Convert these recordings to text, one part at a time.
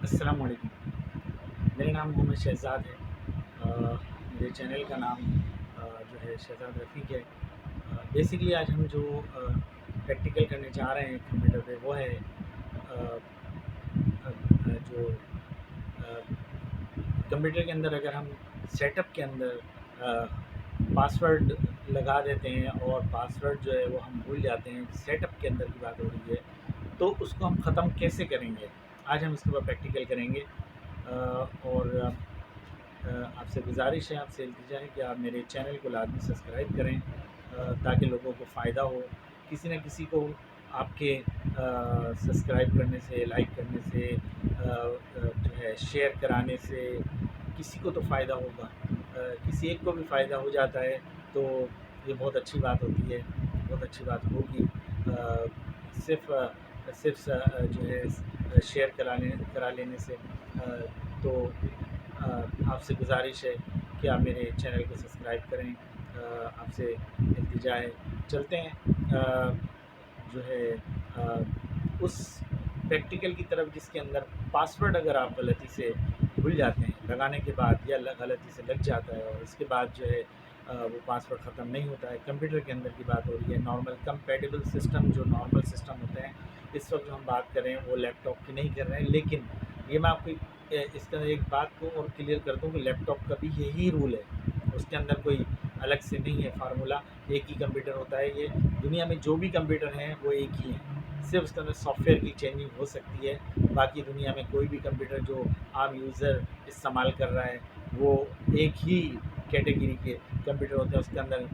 अस्सलाम वालेकुम। मेरा नाम मोहम्मद शहज़ाद है। मेरे चैनल का नाम जो है शहज़ाद रफ़ीक है। बेसिकली आज हम जो प्रैक्टिकल करने जा रहे हैं कंप्यूटर पे वो है जो कंप्यूटर के अंदर अगर हम सेटअप के अंदर पासवर्ड लगा देते हैं और पासवर्ड जो है वो हम भूल जाते हैं, सेटअप के अंदर की बात हो रही है, तो उसको हम ख़त्म कैसे करेंगे? आज हम इसके ऊपर प्रैक्टिकल करेंगे। और आपसे गुजारिश है, आपसे इल्तिजा है कि आप मेरे चैनल को लाज़मी सब्सक्राइब करें, ताकि लोगों को फ़ायदा हो। किसी न किसी को आपके सब्सक्राइब करने से, लाइक करने से, जो है शेयर कराने से किसी को तो फ़ायदा होगा। किसी एक को भी फ़ायदा हो जाता है तो ये बहुत अच्छी बात होती है, बहुत अच्छी बात होगी। सिर्फ़ जो है शेयर करा लेने से। तो आपसे गुजारिश है कि आप मेरे चैनल को सब्सक्राइब करें। आपसे इल्तिजा है। चलते हैं जो है उस प्रैक्टिकल की तरफ जिसके अंदर पासवर्ड अगर आप गलती से भूल जाते हैं लगाने के बाद, या गलती से लग जाता है और उसके बाद जो है वो पासवर्ड ख़त्म नहीं होता है। कंप्यूटर के अंदर की बात हो रही है। नॉर्मल कंपैटिबल सिस्टम, जो नॉर्मल सिस्टम होते हैं, इस वक्त जो हम बात कर रहे हैं वो लैपटॉप की नहीं कर रहे हैं। लेकिन ये मैं आपको इसके अंदर एक बात को और क्लियर कर दूं कि लैपटॉप का भी यही रूल है। उसके अंदर कोई अलग से नहीं है फार्मूला। एक ही कंप्यूटर होता है। ये दुनिया में जो भी कंप्यूटर हैं वो एक ही हैं, सिर्फ उसके अंदर सॉफ्टवेयर की चेंजिंग हो सकती है। बाकी दुनिया में कोई भी कंप्यूटर जो आम यूज़र इस्तेमाल कर रहा है वो एक ही कैटेगरी के कंप्यूटर होते हैं। उसके अंदर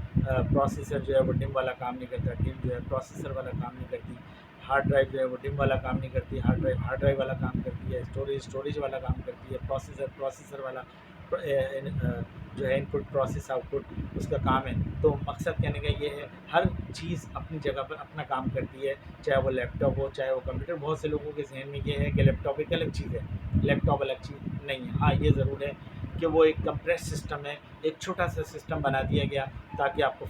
प्रोसेसर जो है वो डिम वाला काम नहीं करता, डिम जो है प्रोसेसर वाला काम नहीं करती, हार्ड ड्राइव जो है वो डिम वाला काम नहीं करती, हार्ड ड्राइव वाला काम करती है, स्टोरेज वाला काम करती है, प्रोसेसर वाला जो है इनपुट प्रोसेस आउटपुट उसका काम है। तो मकसद कहने का ये है, हर चीज़ अपनी जगह पर अपना काम करती है, चाहे वो लैपटॉप हो चाहे वो कंप्यूटर। बहुत से लोगों के जहन में ये है कि लैपटॉप एक अलग चीज़ है, लैपटॉप अलग चीज़ नहीं है। हाँ, ये ज़रूर है कि वो एक कंप्रेस सिस्टम है, एक छोटा सा सिस्टम बना दिया गया ताकि आपको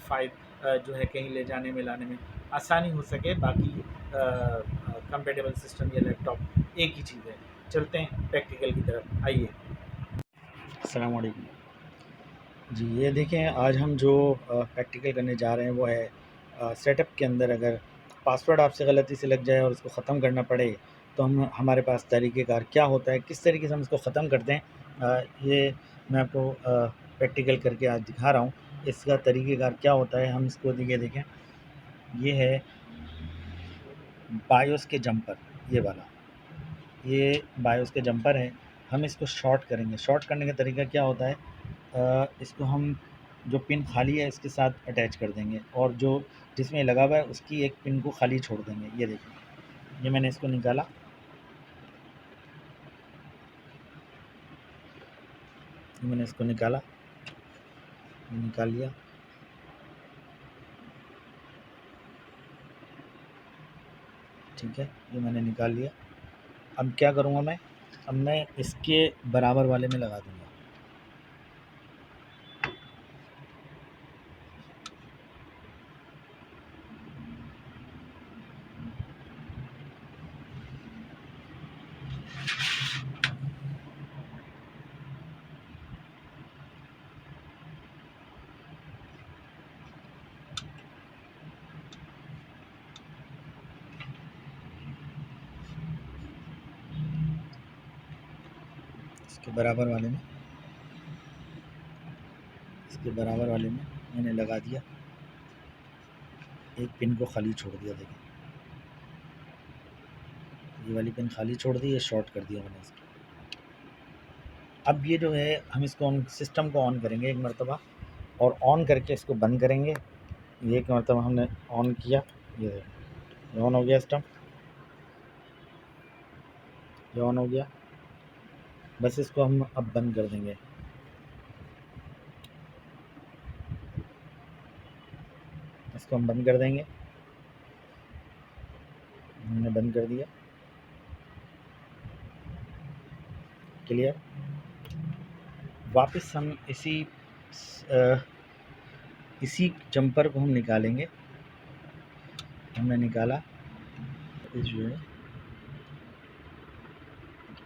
जो है कहीं ले जाने में लाने में आसानी हो सके। बाकी कंपेटेबल सिस्टम या लैपटॉप एक ही चीज़ है। चलते हैं प्रैक्टिकल की तरफ, आइए। अस्सलाम वालेकुम जी। ये देखें, आज हम जो प्रैक्टिकल करने जा रहे हैं वो है सेटअप के अंदर अगर पासवर्ड आपसे गलती से लग जाए और उसको ख़त्म करना पड़े तो हम हमारे पास तरीक़ेकार क्या होता है, किस तरीके से हम इसको ख़त्म करते हैं। ये मैं आपको प्रैक्टिकल करके आज दिखा रहा हूँ। इसका तरीक़ेकार क्या होता है। हम इसको देखिए, देखें, ये है बायोस के जंपर, ये वाला, ये बायोस के जंपर है। हम इसको शॉर्ट करेंगे। शॉर्ट करने का तरीका क्या होता है, इसको हम जो पिन खाली है इसके साथ अटैच कर देंगे और जो जिसमें लगा हुआ है उसकी एक पिन को खाली छोड़ देंगे। ये देखिए, ये मैंने इसको निकाला, मैंने इसको निकाला, निकाल लिया। ठीक है, ये मैंने निकाल लिया। अब क्या करूँगा मैं, अब मैं इसके बराबर वाले में लगा दूँगा। इसके बराबर वाले में, इसके बराबर वाले में मैंने लगा दिया। एक पिन को खाली छोड़ दिया। देखिए, ये वाली पिन खाली छोड़ दी, ये शॉर्ट कर दिया मैंने इसको। अब ये जो है हम इसको सिस्टम को ऑन करेंगे एक मरतबा, और ऑन करके इसको बंद करेंगे। ये एक मरतबा हमने ऑन किया, ये ऑन हो गया सिस्टम, ये ऑन हो गया। बस इसको हम अब बंद कर देंगे। इसको हम बंद कर देंगे। हमने बंद कर दिया। क्लियर। वापस हम इसी जंपर को हम निकालेंगे। हमने निकाला, जो है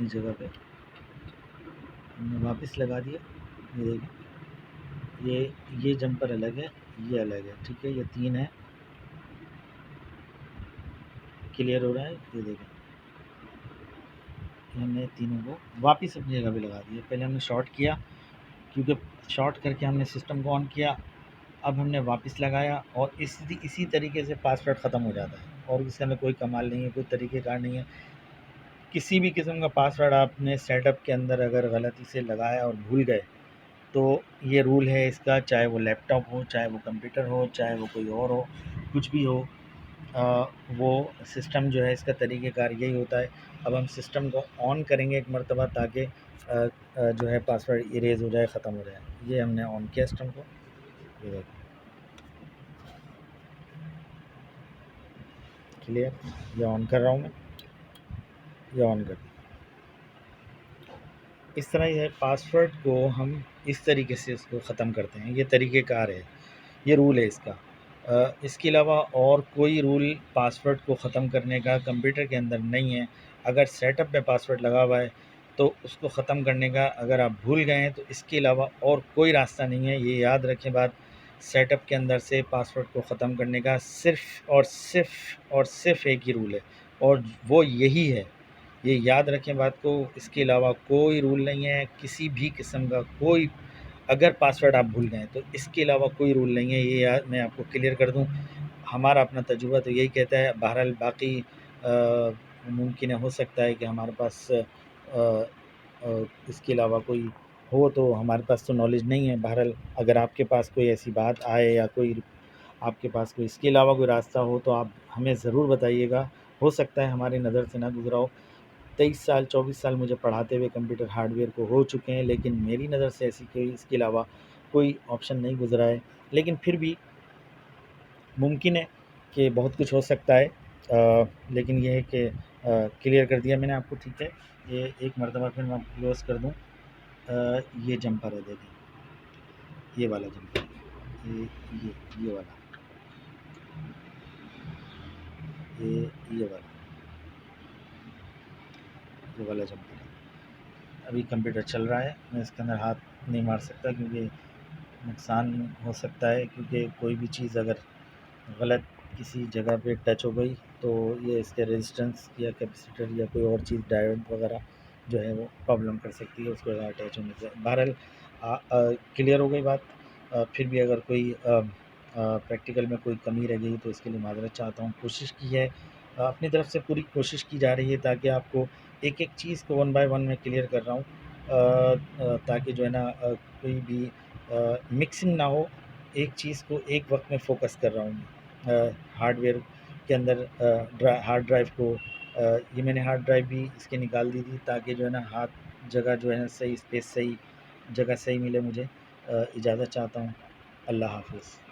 अपनी जगह पे हमने वापस लगा दिया। ये देखिए, ये जंपर अलग है, ये अलग है, ठीक है, ये 3 है। क्लियर हो रहा है? ये देखें, हमने तीनों को वापस अपनी जगह पे लगा दिया। पहले हमने शॉर्ट किया, क्योंकि शॉर्ट करके हमने सिस्टम को ऑन किया, अब हमने वापस लगाया और इसी तरीके से पासवर्ड ख़त्म हो जाता है और इसके अंदर कोई कमाल नहीं है, कोई तरीक़ेकार नहीं है। किसी भी किस्म का पासवर्ड आपने सेटअप के अंदर अगर गलती से लगाया और भूल गए, तो ये रूल है इसका, चाहे वो लैपटॉप हो, चाहे वो कंप्यूटर हो, चाहे वो कोई और हो, कुछ भी हो, वो सिस्टम जो है इसका तरीक़ेकार यही होता है। अब हम सिस्टम को ऑन करेंगे एक मरतबा, ताकि जो है पासवर्ड इरेज़ हो जाए, ख़त्म हो जाए। ये हमने ऑन किया सिस्टम को, ये देखो क्लियर। ये ऑन कर रहा हूँ मैं, ये ऑन कर दिया। इस तरह ये पासवर्ड को हम इस तरीके से इसको ख़त्म करते हैं। ये तरीक़ेकार है, ये रूल है इसका। इसके अलावा और कोई रूल पासवर्ड को ख़त्म करने का कंप्यूटर के अंदर नहीं है। अगर सेटअप में पासवर्ड लगा हुआ है तो उसको ख़त्म करने का अगर आप भूल गए हैं तो इसके अलावा और कोई रास्ता नहीं है। ये याद रखें बात, सेटअप के अंदर से पासवर्ड को ख़त्म करने का सिर्फ़ एक ही रूल है और वो यही है। ये याद रखें बात को, इसके अलावा कोई रूल नहीं है, किसी भी किस्म का कोई। अगर पासवर्ड आप भूल गए तो इसके अलावा कोई रूल नहीं है, ये याद मैं आपको क्लियर कर दूं। हमारा अपना तजुर्बा तो यही कहता है। बहरहाल बाकी मुमकिन है, हो सकता है कि हमारे पास इसके अलावा कोई हो, तो हमारे पास तो नॉलेज नहीं है। बहरहाल अगर आपके पास कोई ऐसी बात आए या कोई आपके पास कोई इसके अलावा कोई रास्ता हो तो आप हमें ज़रूर बताइएगा। हो सकता है हमारी नज़र से ना गुज़रा हो। 23 साल 24 साल मुझे पढ़ाते हुए कंप्यूटर हार्डवेयर को हो चुके हैं, लेकिन मेरी नज़र से ऐसी कोई इसके अलावा कोई ऑप्शन नहीं गुज़रा है। लेकिन फिर भी मुमकिन है कि बहुत कुछ हो सकता है। लेकिन ये है कि क्लियर कर दिया मैंने आपको, ठीक है। ये एक मरतबा फिर मैं क्लोज़ कर दूँ। ये जंपर है, देखें, ये वाला जंपर, ये वाला, ये वाला, ये वाला जंपर है। अभी कंप्यूटर चल रहा है, मैं इसके अंदर हाथ नहीं मार सकता क्योंकि नुकसान हो सकता है, क्योंकि कोई भी चीज़ अगर गलत किसी जगह पे टच हो गई तो ये इसके रेजिस्टेंस या कैपेसिटर या कोई और चीज़ डायोड वगैरह जो है वो प्रॉब्लम कर सकती है उसको अटैच होने से। बहरहाल क्लियर हो गई बात। फिर भी अगर कोई प्रैक्टिकल में कोई कमी रह गई तो इसके लिए माज़रत चाहता हूँ। कोशिश की है, अपनी तरफ से पूरी कोशिश की जा रही है, ताकि आपको एक-एक चीज़ को वन बाय वन मैं क्लियर कर रहा हूँ, ताकि जो है ना कोई भी मिक्सिंग ना हो। एक चीज़ को एक वक्त में फ़ोकस कर रहा हूँ मैं। हार्डवेयर के अंदर हार्ड ड्राइव को, ये मैंने हार्ड ड्राइव भी इसके निकाल दी थी, ताकि जो है ना हाथ जगह जो है ना सही स्पेस, सही जगह सही मिले मुझे। इजाज़त चाहता हूँ। अल्लाह हाफ़िज़।